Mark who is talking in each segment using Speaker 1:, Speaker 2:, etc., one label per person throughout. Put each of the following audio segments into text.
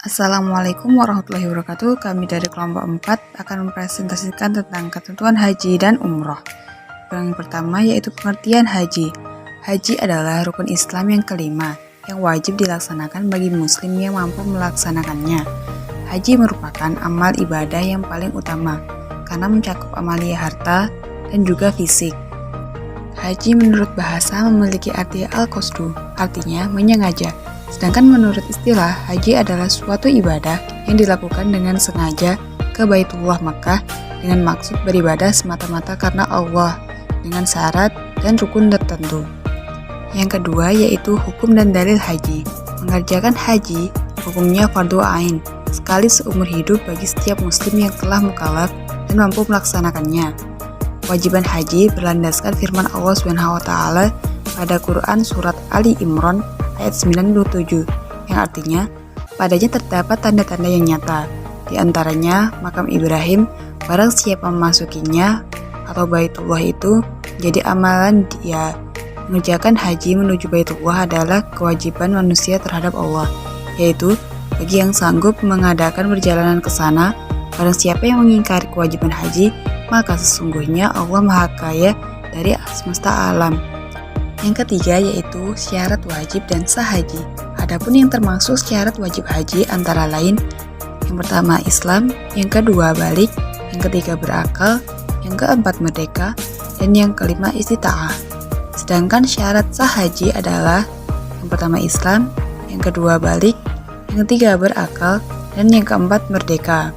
Speaker 1: Assalamualaikum warahmatullahi wabarakatuh. Kami dari kelompok 4 akan mempresentasikan tentang ketentuan haji dan umroh. Yang pertama yaitu pengertian haji. Haji adalah rukun Islam yang kelima yang wajib dilaksanakan bagi muslim yang mampu melaksanakannya. Haji merupakan amal ibadah yang paling utama karena mencakup amalia harta dan juga fisik. Haji menurut bahasa memiliki arti al-qasdu, artinya menyengaja. Sedangkan menurut istilah, haji adalah suatu ibadah yang dilakukan dengan sengaja ke Baitullah Makkah dengan maksud beribadah semata-mata karena Allah dengan syarat dan rukun tertentu. Yang kedua yaitu hukum dan dalil haji. Mengerjakan haji hukumnya fardu ain, sekali seumur hidup bagi setiap muslim yang telah mukallaf dan mampu melaksanakannya. Kewajiban haji berlandaskan firman Allah SWT pada Quran surat Ali Imran ayat 97 yang artinya padanya terdapat tanda-tanda yang nyata, di antaranya makam Ibrahim. Barang siapa memasukinya atau Baitullah itu jadi amalan dia. Mengerjakan haji menuju Baitullah adalah kewajiban manusia terhadap Allah, yaitu bagi yang sanggup mengadakan perjalanan ke sana. Barang siapa yang mengingkari kewajiban haji, maka sesungguhnya Allah Maha Kaya dari semesta alam. Yang ketiga yaitu syarat wajib dan sah haji. Adapun yang termasuk syarat wajib haji antara lain: yang pertama Islam, yang kedua balik, yang ketiga berakal, yang keempat merdeka, dan yang kelima istita'ah. Sedangkan syarat sah haji adalah yang pertama Islam, yang kedua balik, yang ketiga berakal, dan yang keempat merdeka.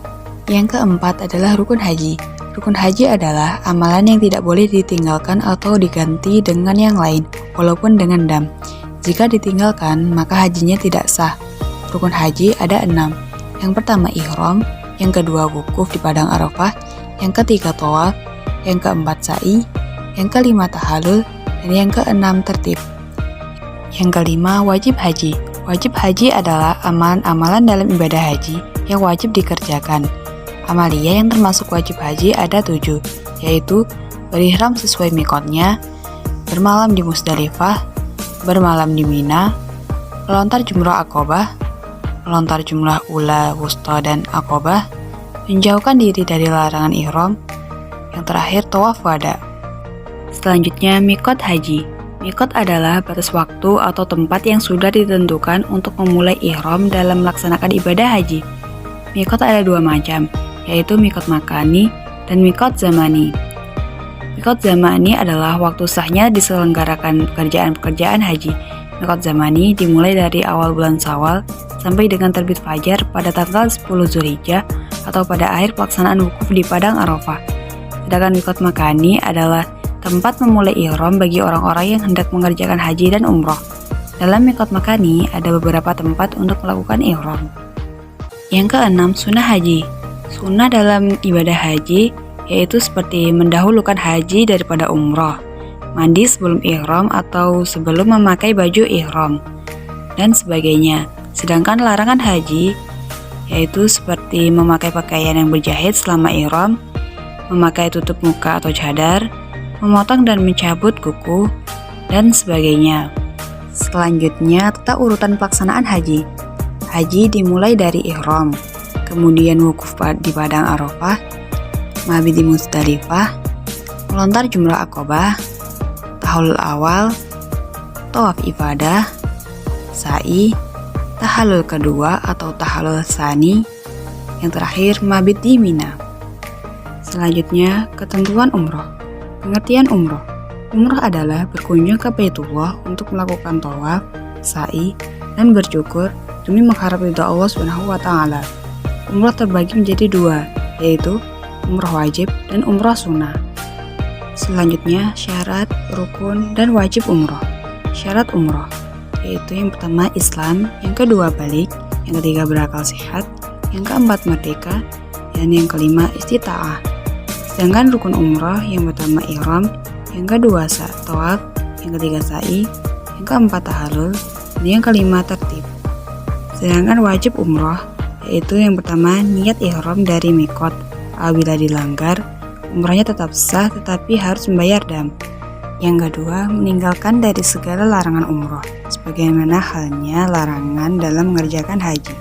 Speaker 1: Yang keempat adalah rukun haji. Rukun haji adalah amalan yang tidak boleh ditinggalkan atau diganti dengan yang lain, walaupun dengan dam. Jika ditinggalkan, maka hajinya tidak sah. Rukun haji ada 6. Yang pertama ihram, yang kedua wukuf di padang Arafah, yang ketiga tawaf, yang keempat sa'i, yang kelima tahallul, dan yang keenam tertib. Yang kelima wajib haji. Wajib haji adalah amalan-amalan dalam ibadah haji yang wajib dikerjakan. Amalia yang termasuk wajib haji ada 7, yaitu berihram sesuai mikotnya, bermalam di Musdalifah, bermalam di Mina, melontar jumrah Aqobah, melontar jumrah ula, wusta, dan Aqobah, menjauhkan diri dari larangan ihram, yang terakhir tawaf wada. Selanjutnya mikot haji. Mikot adalah batas waktu atau tempat yang sudah ditentukan untuk memulai ihram dalam melaksanakan ibadah haji. Mikot ada 2 macam, yaitu mikot makani dan mikot zamani. Mikot zamani adalah waktu sahnya diselenggarakan pekerjaan haji. Mikot zamani dimulai dari awal bulan Syawal sampai dengan terbit fajar pada tanggal 10 Zulhijjah atau pada akhir pelaksanaan wukuf di padang Arafah. Sedangkan mikot makani adalah tempat memulai ihram bagi orang-orang yang hendak mengerjakan haji dan umroh. Dalam mikot makani ada beberapa tempat untuk melakukan ihram. Yang keenam sunnah haji. Sunnah dalam ibadah haji yaitu seperti mendahulukan haji daripada umroh, mandi sebelum ihram atau sebelum memakai baju ihram, dan sebagainya. Sedangkan larangan haji yaitu seperti memakai pakaian yang berjahit selama ihram, memakai tutup muka atau cadar, memotong dan mencabut kuku, dan sebagainya. Selanjutnya tata urutan pelaksanaan haji. Haji dimulai dari ihram, kemudian wukuf di padang Arafah, mabit di Musdalifah, melontar jumrah Aqobah, tahallul awal, tawaf ifadah, sa'i, tahallul kedua atau tahallul tsani, yang terakhir mabit di Mina. Selanjutnya ketentuan umroh. Pengertian umroh. Umroh adalah berkunjung ke Baitullah untuk melakukan tawaf, sa'i, dan bersyukur demi mengharap ridha Allah SWT. Umroh terbagi menjadi 2, yaitu umroh wajib dan umroh sunnah. Selanjutnya syarat, rukun, dan wajib umroh. Syarat umroh yaitu yang pertama Islam, yang kedua balik, yang ketiga berakal sehat, yang keempat merdeka, dan yang kelima istita'ah. Sedangkan rukun umroh yang pertama ihram, yang kedua tawaf, yang ketiga sa'i, yang keempat tahallul, dan yang kelima tertib. Sedangkan wajib umroh yaitu yang pertama niat ihram dari mikot. Apabila dilanggar, umrohnya tetap sah tetapi harus membayar dam. Yang kedua, meninggalkan dari segala larangan umroh, sebagaimana halnya larangan dalam mengerjakan haji.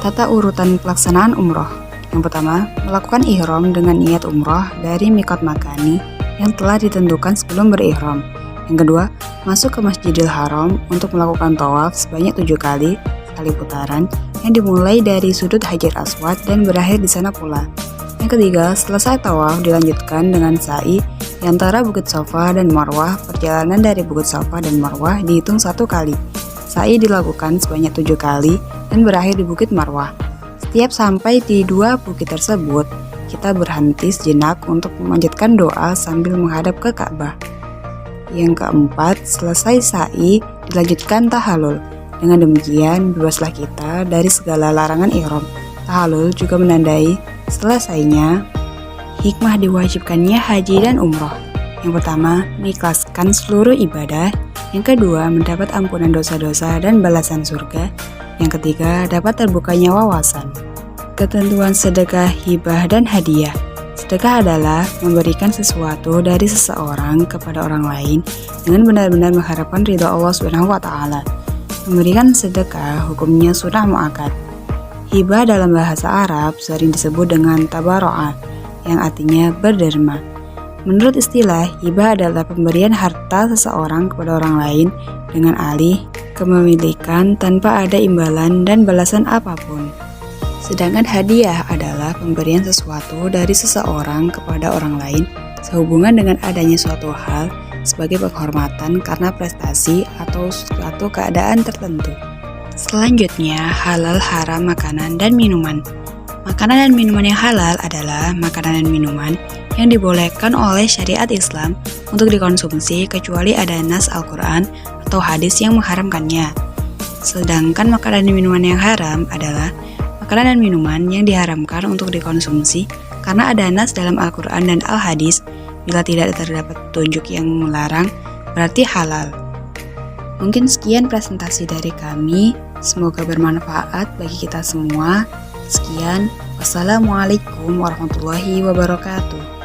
Speaker 1: Tata urutan pelaksanaan umroh. Yang pertama, melakukan ihram dengan niat umroh dari miqat makani yang telah ditentukan sebelum berihram. Yang kedua, masuk ke Masjidil Haram untuk melakukan tawaf sebanyak 7 kali, sekali putaran, yang dimulai dari sudut Hajar Aswad dan berakhir di sana pula. Yang ketiga, selesai tawaf dilanjutkan dengan sa'i di antara Bukit Safa dan Marwah. Perjalanan dari Bukit Safa dan Marwah dihitung 1 kali. Sa'i dilakukan sebanyak 7 kali dan berakhir di Bukit Marwah. Setiap sampai di 2 bukit tersebut, kita berhenti sejenak untuk memanjatkan doa sambil menghadap ke Ka'bah. Yang keempat, selesai sa'i dilanjutkan tahallul. Dengan demikian, bebaslah kita dari segala larangan ihram. Tahallul juga menandai selesainya hikmah diwajibkannya haji dan umroh. Yang pertama, mengikhlaskan seluruh ibadah. Yang kedua, mendapat ampunan dosa-dosa dan balasan surga. Yang ketiga, dapat terbukanya wawasan. Ketentuan sedekah, hibah, dan hadiah. Sedekah adalah memberikan sesuatu dari seseorang kepada orang lain dengan benar-benar mengharapkan ridha Allah SWT. Memberikan sedekah hukumnya sunnah muakkad. Hibah dalam bahasa Arab sering disebut dengan tabaro'ah, yang artinya berderma. Menurut istilah, hibah adalah pemberian harta seseorang kepada orang lain dengan alih kepemilikan tanpa ada imbalan dan balasan apapun. Sedangkan hadiah adalah pemberian sesuatu dari seseorang kepada orang lain sehubungan dengan adanya suatu hal sebagai penghormatan karena prestasi atau suatu keadaan tertentu. Selanjutnya, halal haram makanan dan minuman. Makanan dan minuman yang halal adalah makanan dan minuman yang dibolehkan oleh syariat Islam untuk dikonsumsi kecuali ada nas Al-Quran atau hadis yang mengharamkannya. Sedangkan makanan dan minuman yang haram adalah makanan dan minuman yang diharamkan untuk dikonsumsi karena ada nas dalam Al-Quran dan Al-Hadis. Bila tidak terdapat petunjuk yang melarang, berarti halal. Mungkin sekian presentasi dari kami. Semoga bermanfaat bagi kita semua. Sekian, wassalamualaikum warahmatullahi wabarakatuh.